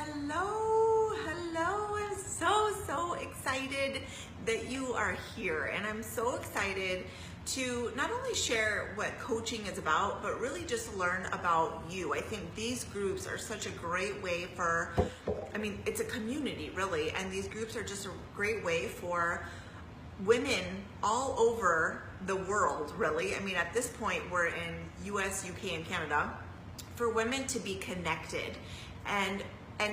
Hello. I'm so excited that you are here, and I'm so excited to not only share what coaching is about, but really just learn about you. I think these groups are such a great way for, it's a community really, and these groups are just a great way for women all over the world, really. At this point, we're in US, UK, and Canada, for women to be connected. And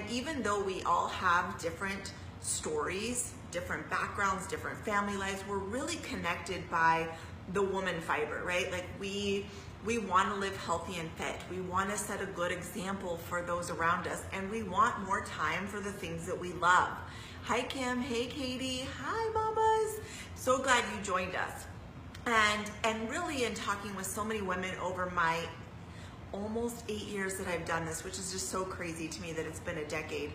even though we all have different stories, different backgrounds, different family lives, we're really connected by the woman fiber, right? Like we want to live healthy and fit. We want to set a good example for those around us, and we want more time for the things that we love. Hi Kim, hey Katie, hi mamas. So glad you joined us. And really, in talking with so many women over my almost 8 years that I've done this, which is just so crazy to me that it's been a decade.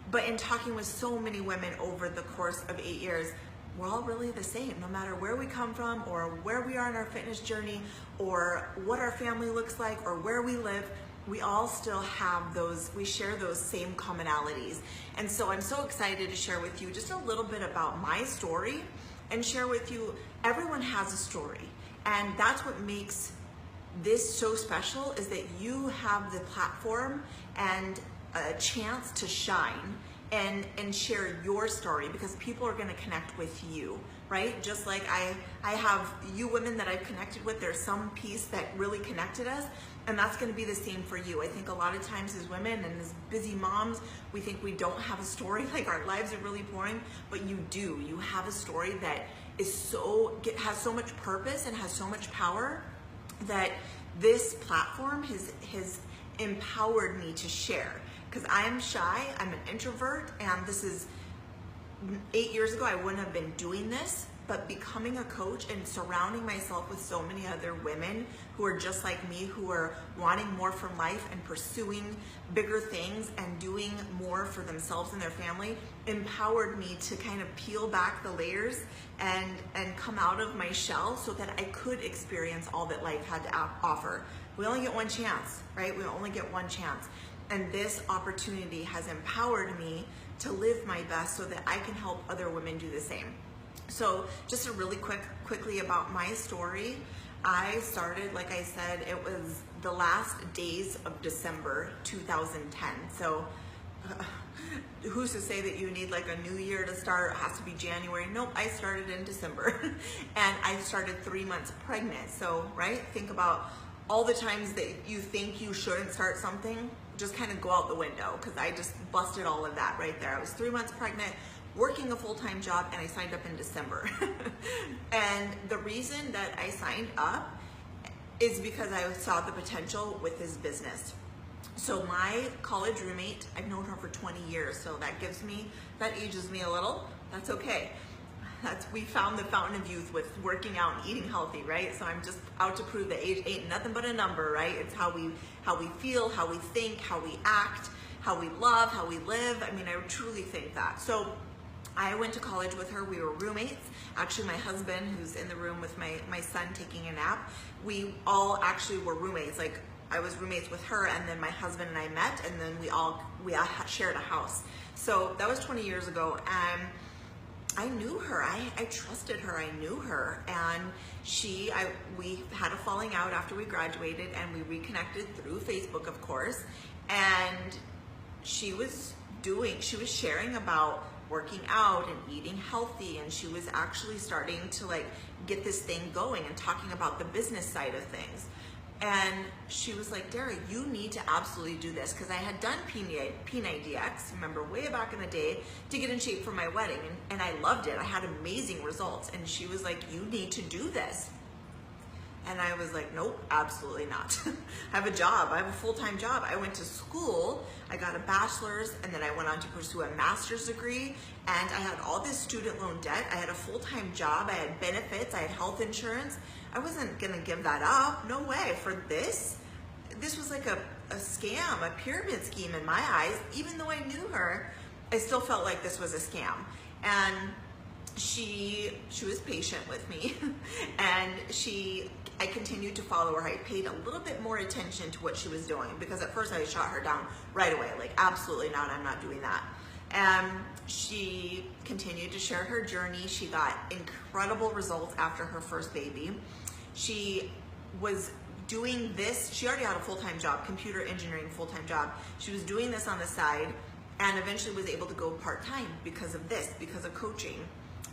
But in talking with so many women over the course of 8 years, we're all really the same, no matter where we come from or where we are in our fitness journey or what our family looks like or where we live. We all still have we share those same commonalities. And so I'm so excited to share with you just a little bit about my story and share with you, everyone has a story. And that's what makes this so special, is that you have the platform and a chance to shine and share your story, because people are going to connect with you, right? Just like I have you women that I've connected with, there's some piece that really connected us, and that's going to be the same for you. I think a lot of times as women and as busy moms, we think we don't have a story, like our lives are really boring, but you do. You have a story that is has so much purpose and has so much power, that this platform has empowered me to share. Because I am shy, I'm an introvert, and this is 8 years ago I wouldn't have been doing this, but becoming a coach and surrounding myself with so many other women who are just like me, who are wanting more from life and pursuing bigger things and doing more for themselves and their family, empowered me to kind of peel back the layers and come out of my shell so that I could experience all that life had to offer. We only get one chance, right? We only get one chance. And this opportunity has empowered me to live my best so that I can help other women do the same. So just a really quickly about my story. I started, like I said, it was the last days of December 2010. So who's to say that you need like a new year to start? It has to be January. Nope, I started in December. And I started 3 months pregnant. So, right, think about all the times that you think you shouldn't start something, just kind of go out the window, because I just busted all of that right there. I was 3 months pregnant, working a full-time job, and I signed up in December. And the reason that I signed up is because I saw the potential with this business. So my college roommate, I've known her for 20 years, so that ages me a little. That's okay. We found the fountain of youth with working out and eating healthy, right? So I'm just out to prove that age ain't nothing but a number, right? It's how we feel, how we think, how we act, how we love, how we live. I truly think that. So I went to college with her. We were roommates. Actually, my husband, who's in the room with my son taking a nap, we all actually were roommates. Like, I was roommates with her, and then my husband and I met, and then we all shared a house. So that was 20 years ago, and I knew her. I trusted her. I knew her, and we had a falling out after we graduated, and we reconnected through Facebook, of course. And she was sharing about working out and eating healthy, and she was actually starting to like get this thing going and talking about the business side of things. And she was like, Dara, you need to absolutely do this, because I had done P90X, remember, way back in the day, to get in shape for my wedding, and I loved it. I had amazing results. And she was like, you need to do this. And I was like, nope, absolutely not. I have a job. I have a full-time job. I went to school. I got a bachelor's, and then I went on to pursue a master's degree, and I had all this student loan debt. I had a full-time job. I had benefits. I had health insurance. I wasn't gonna give that up. No way. For this was like a scam, a pyramid scheme in my eyes. Even though I knew her, I still felt like this was a scam. And she was patient with me and I continued to follow her. I paid a little bit more attention to what she was doing, because at first I shot her down right away, like absolutely not, I'm not doing that. And she continued to share her journey. She got incredible results after her first baby. She was doing this, she already had a full-time job, computer engineering full-time job. She was doing this on the side and eventually was able to go part-time because of this, because of coaching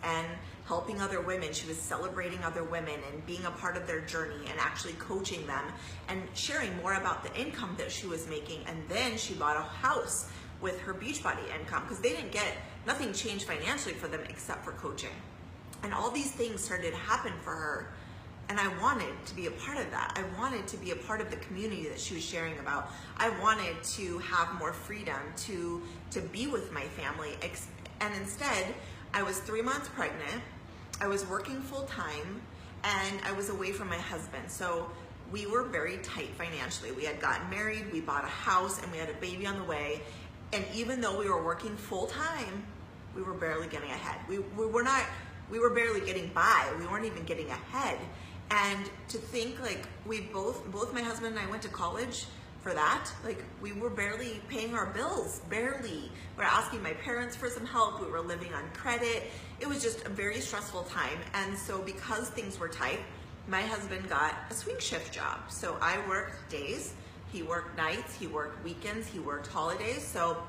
and helping other women. She was celebrating other women and being a part of their journey and actually coaching them and sharing more about the income that she was making. And then she bought a house with her Beachbody income, because they didn't get, nothing changed financially for them except for coaching. And all these things started to happen for her. And I wanted to be a part of that. I wanted to be a part of the community that she was sharing about. I wanted to have more freedom to be with my family. And instead, I was 3 months pregnant, I was working full time, and I was away from my husband. So we were very tight financially. We had gotten married, we bought a house, and we had a baby on the way. And even though we were working full time, we were barely getting ahead. We were barely getting by. We weren't even getting ahead. And to think, like, we both my husband and I went to college for that. Like, we were barely paying our bills, barely. We were asking my parents for some help. We were living on credit. It was just a very stressful time. And so because things were tight, my husband got a swing shift job. So I worked days, he worked nights, he worked weekends, he worked holidays. So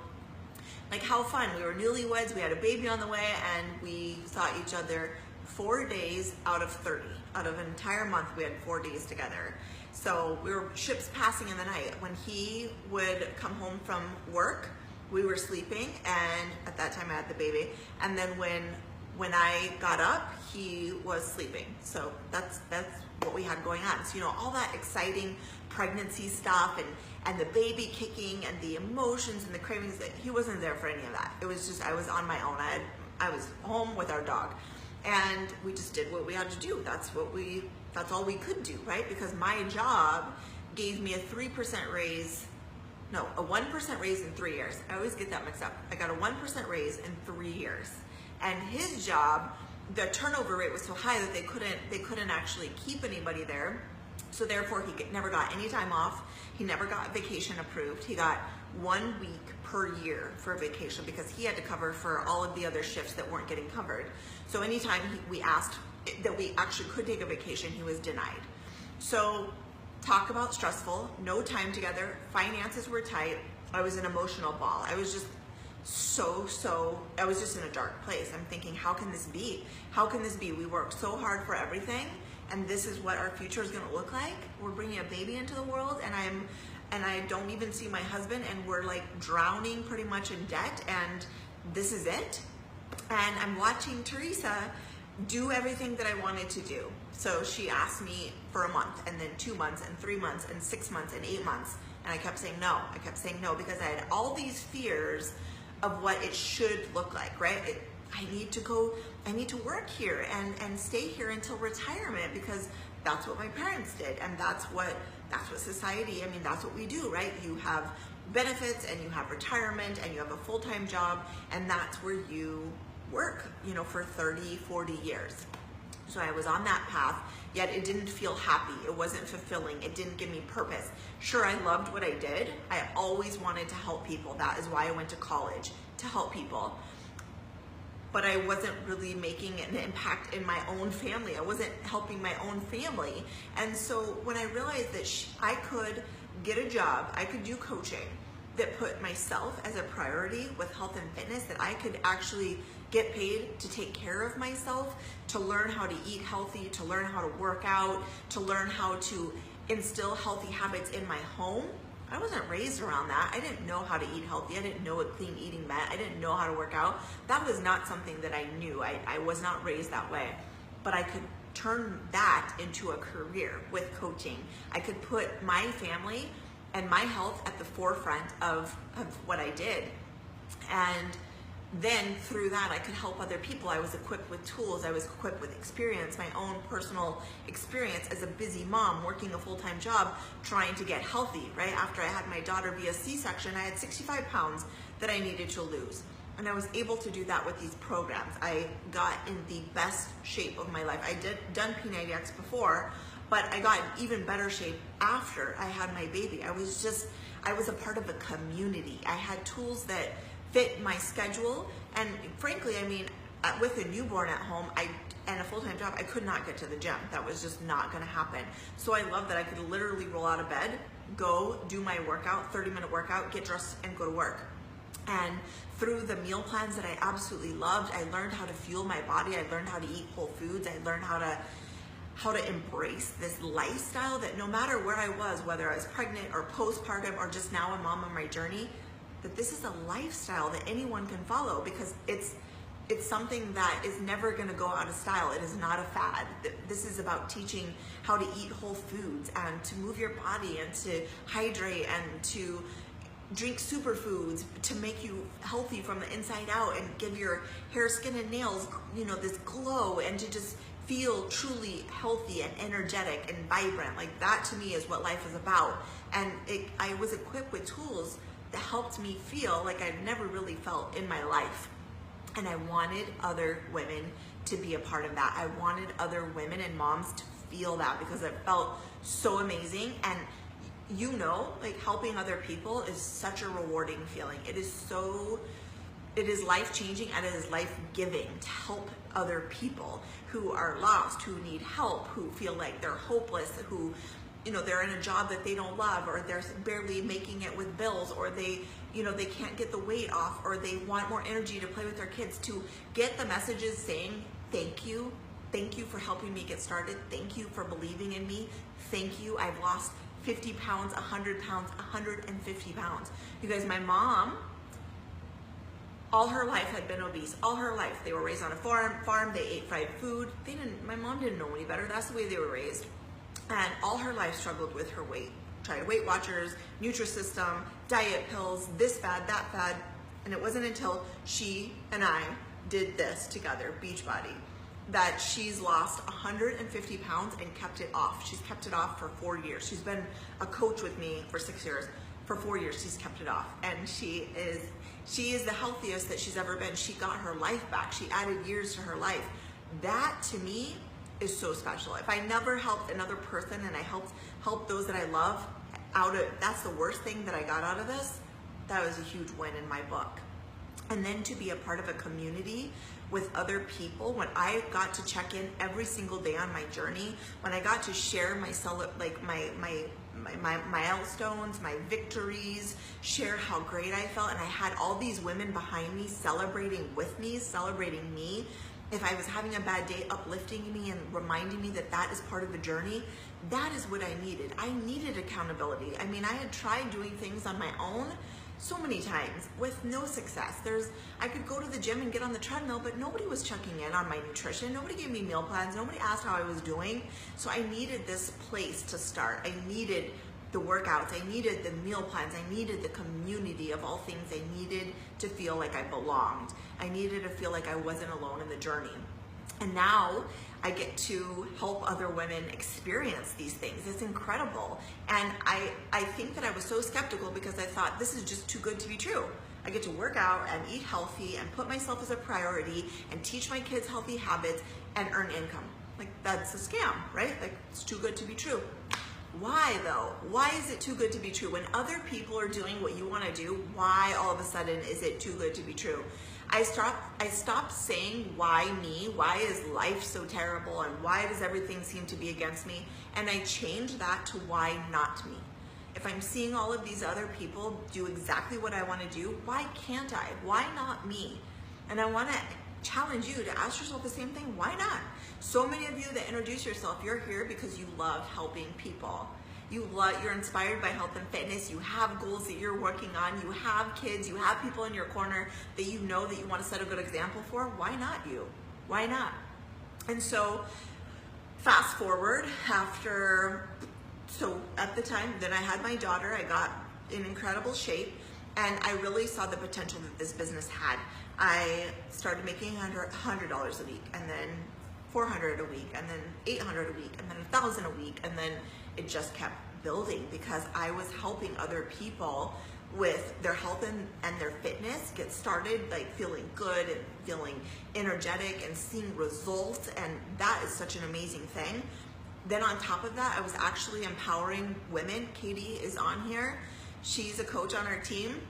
like, how fun. We were newlyweds, we had a baby on the way, and we saw each other 4 days out of 30. Out of an entire month, we had 4 days together. So we were ships passing in the night. When he would come home from work, we were sleeping, and at that time I had the baby. And then when I got up, he was sleeping. So that's what we had going on. So, you know, all that exciting pregnancy stuff and the baby kicking and the emotions and the cravings, that he wasn't there for any of that. It was just, I was on my own. I was home with our dog, and we just did what we had to do. That's all we could do, right? Because my job gave me a 3% raise, no, a 1% raise in 3 years. I always get that mixed up. I got a 1% raise in 3 years. And his job, the turnover rate was so high that they couldn't actually keep anybody there. So therefore, he never got any time off. He never got vacation approved. He got 1 week per year for vacation, because he had to cover for all of the other shifts that weren't getting covered. So anytime we asked that we actually could take a vacation, he was denied. So talk about stressful, no time together, finances were tight. I was an emotional ball. I was just I was just in a dark place. I'm thinking, how can this be? How can this be? We worked so hard for everything, and this is what our future is gonna look like. We're bringing a baby into the world, and I don't even see my husband, and we're like drowning pretty much in debt, and this is it. And I'm watching Teresa do everything that I wanted to do. So she asked me for a month, and then 2 months, and 3 months, and 6 months, and 8 months. And I kept saying no. I kept saying no, because I had all these fears of what it should look like, right? I need to work here and stay here until retirement, because that's what my parents did. And that's what society, I mean, that's what we do, right? You have benefits, and you have retirement, and you have a full-time job, and that's where you work, you know, for 30, 40 years. So I was on that path, yet it didn't feel happy. It wasn't fulfilling. It didn't give me purpose. Sure, I loved what I did. I always wanted to help people. That is why I went to college, to help people. But I wasn't really making an impact in my own family. I wasn't helping my own family. And so when I realized that I could get a job, I could do coaching that put myself as a priority with health and fitness, that I could actually get paid to take care of myself, to learn how to eat healthy, to learn how to work out, to learn how to instill healthy habits in my home. I wasn't raised around that. I didn't know how to eat healthy. I didn't know what clean eating meant. I didn't know how to work out. That was not something that I knew. I was not raised that way. But I could turn that into a career with coaching. I could put my family and my health at the forefront of what I did. And then through that, I could help other people. I was equipped with tools. I was equipped with experience, my own personal experience as a busy mom, working a full-time job, trying to get healthy, right? After I had my daughter via C-section, I had 65 pounds that I needed to lose. And I was able to do that with these programs. I got in the best shape of my life. I done P90X before, but I got in even better shape after I had my baby. I was a part of a community. I had tools that fit my schedule. And frankly, I mean, with a newborn at home, and a full-time job, I could not get to the gym. That was just not gonna happen. So I love that I could literally roll out of bed, go do my workout, 30-minute workout, get dressed and go to work. And through the meal plans that I absolutely loved, I learned how to fuel my body. I learned how to eat whole foods. I learned how to embrace this lifestyle that no matter where I was, whether I was pregnant or postpartum or just now a mom on my journey, that this is a lifestyle that anyone can follow, because it's something that is never going to go out of style. It is not a fad. This is about teaching how to eat whole foods and to move your body and to hydrate and to drink superfoods to make you healthy from the inside out and give your hair, skin, and nails, this glow, and to just feel truly healthy and energetic and vibrant. Like, that to me is what life is about. And I was equipped with tools that helped me feel like I'd never really felt in my life. And I wanted other women to be a part of that. I wanted other women and moms to feel that, because it felt so amazing. And like, helping other people is such a rewarding feeling. It is life-changing, and it is life-giving to help other people who are lost, who need help, who feel like they're hopeless, who, they're in a job that they don't love, or they're barely making it with bills, or they can't get the weight off, or they want more energy to play with their kids, to get the messages saying, thank you for helping me get started. Thank you for believing in me. Thank you. I've lost 50 pounds, 100 pounds, 150 pounds. You guys, my mom, all her life had been obese. All her life. They were raised on a farm. They ate fried food. My mom didn't know any better. That's the way they were raised. And all her life struggled with her weight. Tried Weight Watchers, Nutrisystem, diet pills, this fad, that fad. And it wasn't until she and I did this together, Beachbody, that she's lost 150 pounds and kept it off. She's kept it off for 4 years. She's been a coach with me for 6 years. For 4 years, she's kept it off. And she is the healthiest that she's ever been. She got her life back. She added years to her life. That, to me, is so special. If I never helped another person and I helped those that I love that's the worst thing that I got out of this, that was a huge win in my book. And then to be a part of a community with other people, when I got to check in every single day on my journey, when I got to share my milestones, my victories, share how great I felt, and I had all these women behind me celebrating with me, celebrating me. If I was having a bad day, uplifting me and reminding me that that is part of the journey, that is what I needed. I needed accountability. I mean, I had tried doing things on my own so many times with no success. I could go to the gym and get on the treadmill, but nobody was checking in on my nutrition. Nobody gave me meal plans. Nobody asked how I was doing. So I needed this place to start. I needed the workouts. I needed the meal plans. I needed the community of all things. I needed to feel like I belonged. I needed to feel like I wasn't alone in the journey. And now I get to help other women experience these things. It's incredible. And I think that I was so skeptical because I thought this is just too good to be true. I get to work out and eat healthy and put myself as a priority and teach my kids healthy habits and earn income. Like, that's a scam, right? Like, it's too good to be true. Why though? Why is it too good to be true? When other people are doing what you want to do, why all of a sudden is it too good to be true? I stopped saying, why me? Why is life so terrible? And why does everything seem to be against me? And I changed that to why not me? If I'm seeing all of these other people do exactly what I want to do, why can't I? Why not me? And I want to challenge you to ask yourself the same thing. Why not? So many of you that introduce yourself, you're here because you love helping people. You're inspired by health and fitness. You have goals that you're working on. You have kids. You have people in your corner that you know that you want to set a good example for. Why not you? Why not? And so fast forward so at the time, then I had my daughter. I got in incredible shape, and I really saw the potential that this business had. I started making $100 a week, and then $400 a week, and then $800 a week, and then $1,000 a week, and then it just kept building because I was helping other people with their health and their fitness get it started like feeling good and feeling energetic and seeing results, and that is such an amazing thing. Then on top of that, I was actually empowering women. Katie is on here. She's a coach on our team,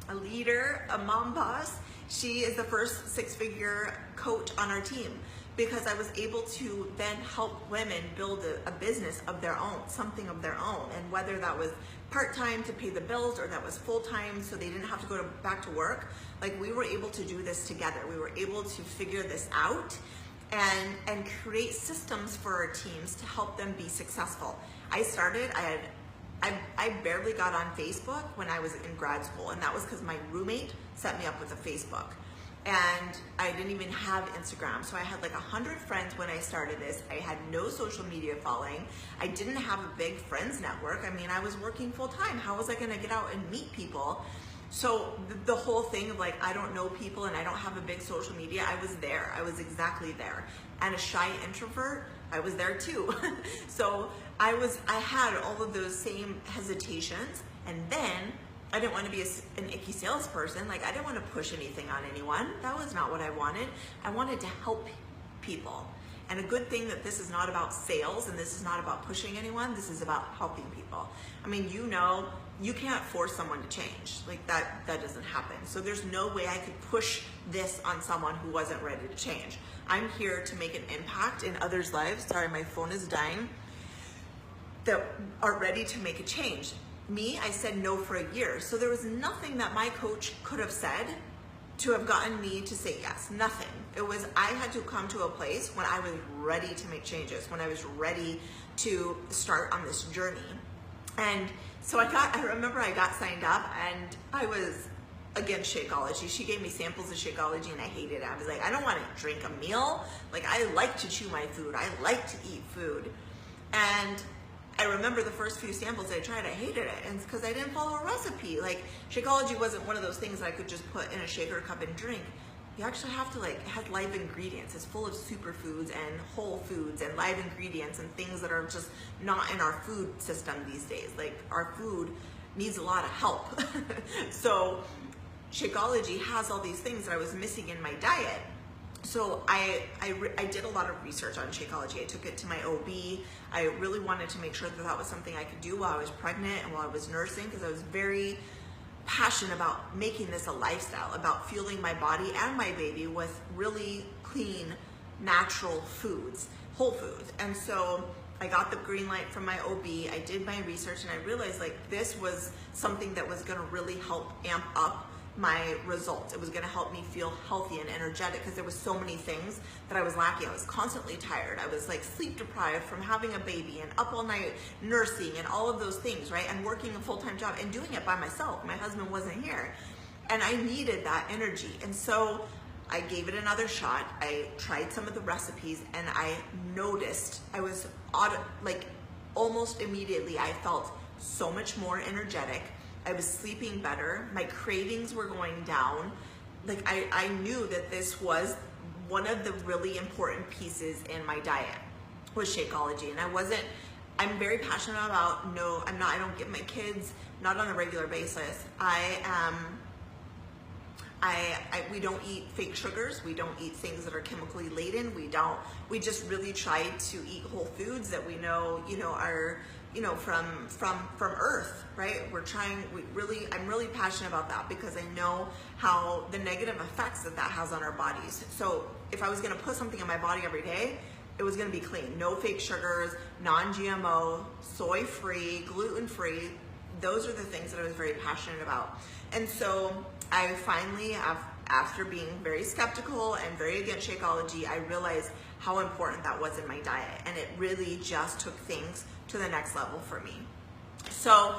a leader, a mom boss. She is the first six-figure coach on our team, because I was able to then help women build a business of their own, something of their own. And whether that was part-time to pay the bills, or that was full-time so they didn't have to go back to work, like we were able to do this together. We were able to figure this out and create systems for our teams to help them be successful. I barely got on Facebook when I was in grad school, and that was because my roommate set me up with a Facebook. And I didn't even have Instagram. So I had like 100 friends when I started this. I had no social media following. I didn't have a big friends network. I mean, I was working full time. How was I gonna get out and meet people? So the whole thing of like, I don't know people and I don't have a big social media, I was there. I was exactly there. And a shy introvert, I was there too. So I had all of those same hesitations, and then I didn't want to be an icky salesperson. Like, I didn't want to push anything on anyone. That was not what I wanted. I wanted to help people. And a good thing that this is not about sales, and this is not about pushing anyone. This is about helping people. I mean, you can't force someone to change. Like that doesn't happen. So there's no way I could push this on someone who wasn't ready to change. I'm here to make an impact in others' lives. Sorry, my phone is dying. That are ready to make a change. Me, I said no for a year. So there was nothing that my coach could have said to have gotten me to say yes. Nothing. It was, I had to come to a place when I was ready to make changes, when I was ready to start on this journey. And so I remember I got signed up, and I was against Shakeology. She gave me samples of Shakeology and I hated it. I was like, I don't want to drink a meal. Like, I like to chew my food. I like to eat food. And I remember the first few samples I tried, I hated it. And it's because I didn't follow a recipe. Like, Shakeology wasn't one of those things that I could just put in a shaker cup and drink. You actually have to, like, it has live ingredients. It's full of superfoods and whole foods and live ingredients and things that are just not in our food system these days. Like, our food needs a lot of help. So Shakeology has all these things that I was missing in my diet. So I did a lot of research on Shakeology. I took it to my OB. I really wanted to make sure that that was something I could do while I was pregnant and while I was nursing, because I was very passionate about making this a lifestyle, about fueling my body and my baby with really clean, natural foods, whole foods. And so I got the green light from my OB. I did my research, and I realized like this was something that was gonna really help amp up my results. It was going to help me feel healthy and energetic, because there was so many things that I was lacking. I was constantly tired. I was like sleep deprived from having a baby and up all night nursing and all of those things, right? And working a full-time job and doing it by myself. My husband wasn't here, and I needed that energy. And so I gave it another shot. I tried some of the recipes, and I noticed I was like almost immediately I felt so much more energetic. I was sleeping better. My cravings were going down. Like I knew that this was one of the really important pieces in my diet was Shakeology. And I'm very passionate about, I don't give my kids, not on a regular basis. We don't eat fake sugars. We don't eat things that are chemically laden. We just really try to eat whole foods that we know, are, from earth, right? I'm really passionate about that, because I know how the negative effects that has on our bodies. So if I was gonna put something in my body every day, it was gonna be clean. No fake sugars, non-GMO, soy-free, gluten-free. Those are the things that I was very passionate about. And so I finally, after being very skeptical and very against Shakeology, I realized how important that was in my diet. And it really just took things to the next level for me. So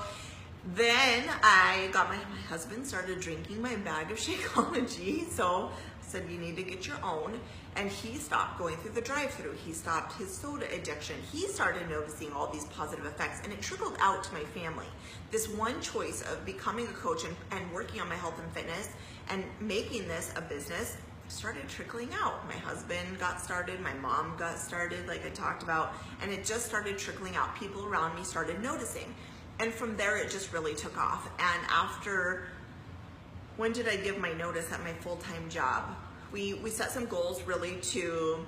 then my husband started drinking my bag of Shakeology. So I said, you need to get your own. And he stopped going through the drive-thru. He stopped his soda addiction. He started noticing all these positive effects, and it trickled out to my family. This one choice of becoming a coach and working on my health and fitness and making this a business started trickling out. My husband got started, my mom got started, like I talked about, and it just started trickling out. People around me started noticing. And from there, it just really took off. And after when did I give my notice at my full-time job? We set some goals really to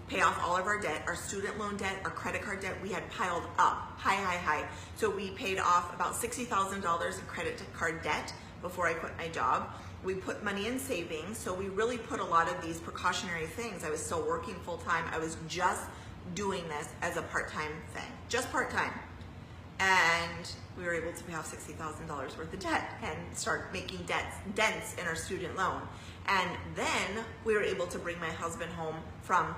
pay off all of our debt, our student loan debt, our credit card debt. We had piled up high. So we paid off about $60,000 in credit card debt before I quit my job. We put money in savings. So we really put a lot of these precautionary things. I was still working full-time. I was just doing this as a part-time thing, just part-time. And we were able to pay off $60,000 worth of debt and start making dents in our student loan. And then we were able to bring my husband home from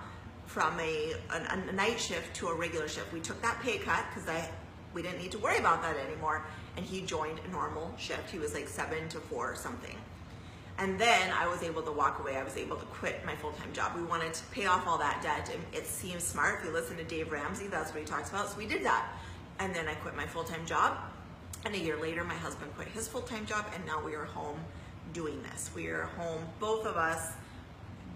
a night shift to a regular shift. We took that pay cut because we didn't need to worry about that anymore. And he joined a normal shift. He was like 7 to 4 or something. And then I was able to walk away. I was able to quit my full-time job. We wanted to pay off all that debt. And it seems smart. If you listen to Dave Ramsey, that's what he talks about. So we did that. And then I quit my full-time job. And a year later, my husband quit his full-time job. And now we are home doing this. We are home, both of us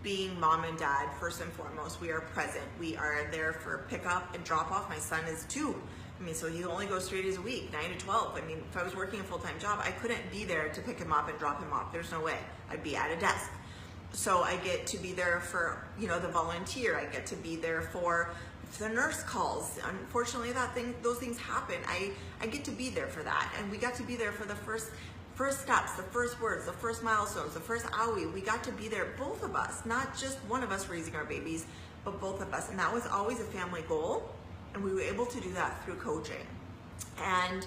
being mom and dad first and foremost. We are present. We are there for pickup and drop off. My son is 2. I mean, so he only goes 3 days a week, 9 to 12. I mean, if I was working a full-time job, I couldn't be there to pick him up and drop him off. There's no way. I'd be at a desk. So I get to be there for, the volunteer. I get to be there for if the nurse calls. Unfortunately, those things happen. I get to be there for that. And we got to be there for the first steps, the first words, the first milestones, the first owie. We got to be there, both of us, not just one of us raising our babies, but both of us. And that was always a family goal. And we were able to do that through coaching. And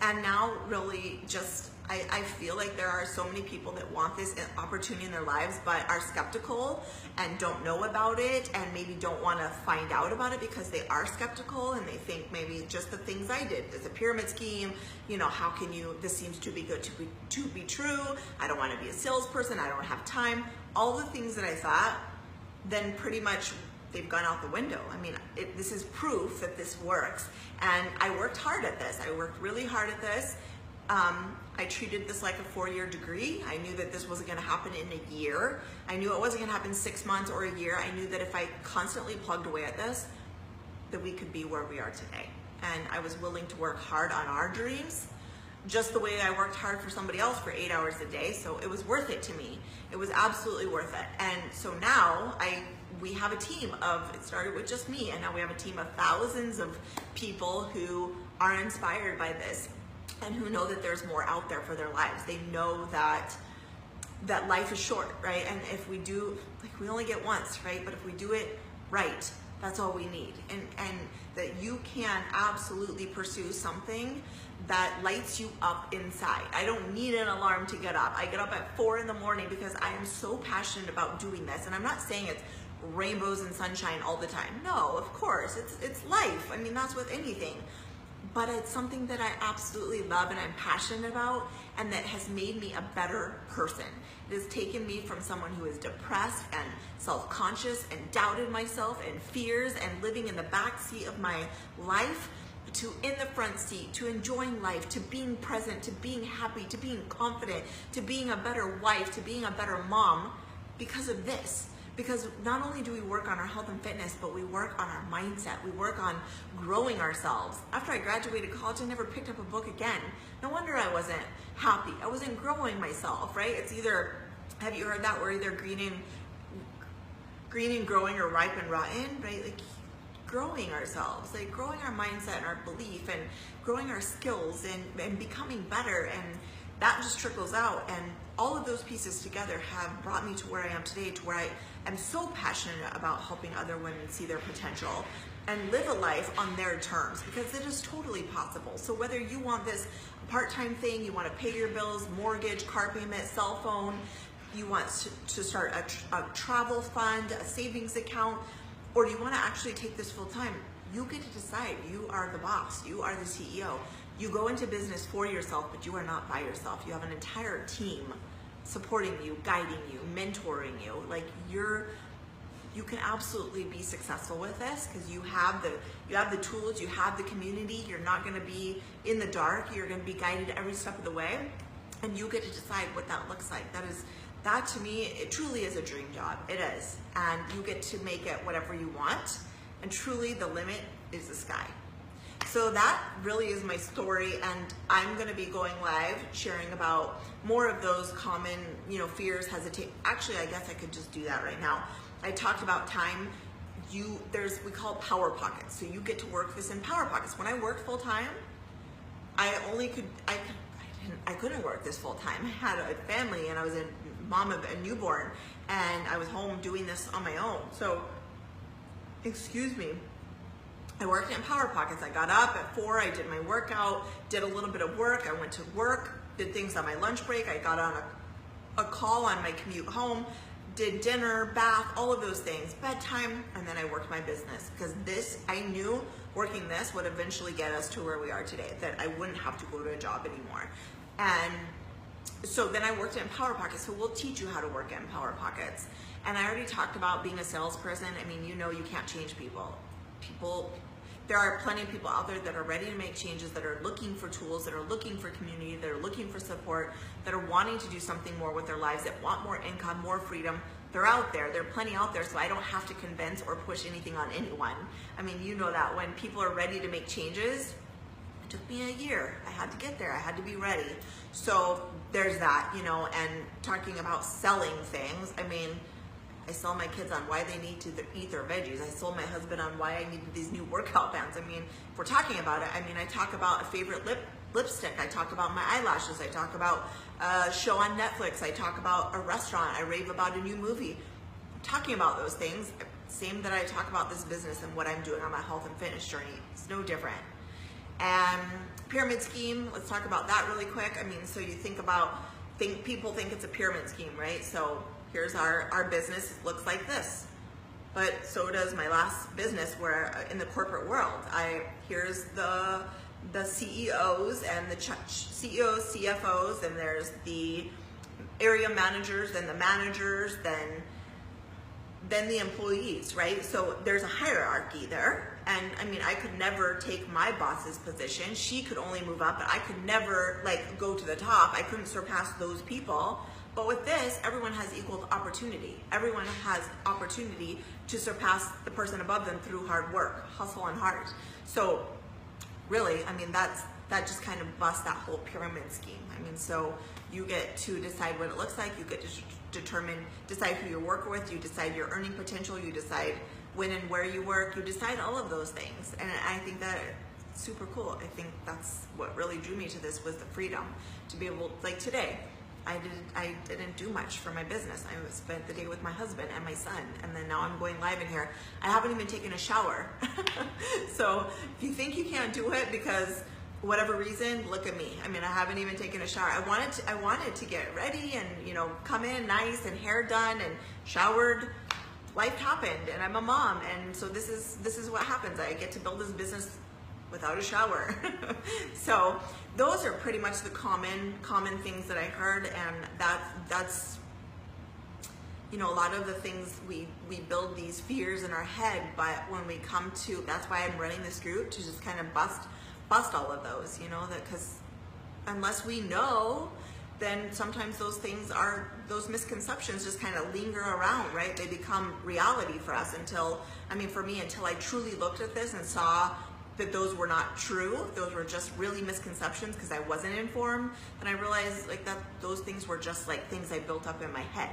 now really just, I feel like there are so many people that want this opportunity in their lives, but are skeptical and don't know about it and maybe don't want to find out about it because they are skeptical and they think maybe just the things I did. It's a pyramid scheme. How can this seems too be good to be true. I don't want to be a salesperson. I don't have time. All the things that I thought, then pretty much they've gone out the window. I mean, this is proof that this works. And I worked hard at this. I worked really hard at this. I treated this like a 4-year degree. I knew that this wasn't gonna happen in a year. I knew it wasn't gonna happen 6 months or a year. I knew that if I constantly plugged away at this, that we could be where we are today. And I was willing to work hard on our dreams, just the way I worked hard for somebody else for 8 hours a day. So it was worth it to me. It was absolutely worth it. And so now we have a team it started with just me, and now we have a team of thousands of people who are inspired by this and who know that there's more out there for their lives. They know that life is short, right? And if we do, we only get once, right? But if we do it right, that's all we need. And that you can absolutely pursue something that lights you up inside. I don't need an alarm to get up. I get up at 4 in the morning because I am so passionate about doing this. And I'm not saying it's rainbows and sunshine all the time. No, of course, it's life. I mean, that's with anything. But it's something that I absolutely love and I'm passionate about, and that has made me a better person. It has taken me from someone who is depressed and self-conscious and doubted myself and fears and living in the back seat of my life to in the front seat, to enjoying life, to being present, to being happy, to being confident, to being a better wife, to being a better mom because of this. Because not only do we work on our health and fitness, but we work on our mindset. We work on growing ourselves. After I graduated college, I never picked up a book again. No wonder I wasn't happy. I wasn't growing myself, right? It's either, have you heard that, we're either green and growing or ripe and rotten, right? Like growing ourselves, like growing our mindset and our belief and growing our skills and becoming better. And that just trickles out. And all of those pieces together have brought me to where I am today, to where I am so passionate about helping other women see their potential and live a life on their terms, because it is totally possible. So whether you want this part-time thing, you want to pay your bills, mortgage, car payment, cell phone, you want to start a travel fund, a savings account, or do you want to actually take this full-time, you get to decide. You are the boss. You are the CEO. You go into business for yourself, but you are not by yourself. You have an entire team supporting you, guiding you, mentoring you. Like you can absolutely be successful with this because you have the tools, you have the community. You're not going to be in the dark. You're going to be guided every step of the way, and you get to decide what that looks like. That to me, it truly is a dream job. It is, and you get to make it whatever you want. And truly, the limit is the sky. So that really is my story, and I'm going to be going live sharing about more of those common, fears, hesitate. Actually, I guess I could just do that right now. I talked about time. We call it power pockets. So you get to work this in power pockets. When I worked full time, I couldn't work this full time. I had a family and I was a mom of a newborn, and I was home doing this on my own. So, excuse me. I worked in power pockets. I got up at 4, I did my workout, did a little bit of work, I went to work, did things on my lunch break, I got on a call on my commute home, did dinner, bath, all of those things, bedtime, and then I worked my business. Because I knew working this would eventually get us to where we are today, that I wouldn't have to go to a job anymore. And so then I worked in power pockets. So we'll teach you how to work in power pockets. And I already talked about being a salesperson. I mean, you can't change people. There are plenty of people out there that are ready to make changes, that are looking for tools, that are looking for community, that are looking for support, that are wanting to do something more with their lives, that want more income, more freedom. They're out there. There are plenty out there, so I don't have to convince or push anything on anyone. I mean, you know that when people are ready to make changes, it took me a year. I had to get there. I had to be ready. So there's that, and talking about selling things. I mean, I sell my kids on why they need to eat their veggies. I sold my husband on why I needed these new workout bands. I mean, if we're talking about it, I talk about a favorite lipstick. I talk about my eyelashes. I talk about a show on Netflix. I talk about a restaurant. I rave about a new movie. I'm talking about those things. Same that I talk about this business and what I'm doing on my health and fitness journey. It's no different. And pyramid scheme, let's talk about that really quick. I mean, so you people think it's a pyramid scheme, right? So here's our business, it looks like this. But so does my last business, where in the corporate world, here's the CEOs and the CEOs, CFOs, and there's the area managers, then the managers, then the employees, right? So there's a hierarchy there. And I mean, I could never take my boss's position. She could only move up, but I could never go to the top. I couldn't surpass those people. But with this, everyone has equal opportunity. Everyone has opportunity to surpass the person above them through hard work, hustle and heart. So really, I mean, that just kind of busts that whole pyramid scheme. I mean, so you get to decide what it looks like. You get to decide who you work with. You decide your earning potential. You decide when and where you work. You decide all of those things. And I think that it's super cool. I think that's what really drew me to this, was the freedom to be able, like today, I didn't do much for my business. I spent the day with my husband and my son, and then now I'm going live in here. I haven't even taken a shower. So if you think you can't do it because whatever reason, look at me. I mean, I haven't even taken a shower. I wanted to get ready and come in nice and hair done and showered. Life happened, and I'm a mom, and so this is what happens. I get to build this business without a shower. So those are pretty much the common things that I heard, and that's a lot of the things we build these fears in our head, but when we come to, that's why I'm running this group, to just kind of bust all of those, that because unless we know, then sometimes those misconceptions just kind of linger around, right? They become reality for us until I truly looked at this and saw that those were not true. Those were just really misconceptions because I wasn't informed. And I realized that those things were just things I built up in my head.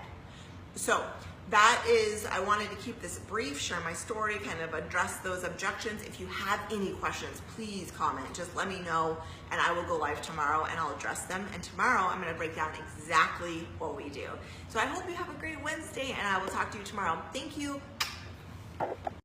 So that is, I wanted to keep this brief, share my story, kind of address those objections. If you have any questions, please comment. Just let me know, and I will go live tomorrow and I'll address them. And tomorrow I'm going to break down exactly what we do. So I hope you have a great Wednesday, and I will talk to you tomorrow. Thank you.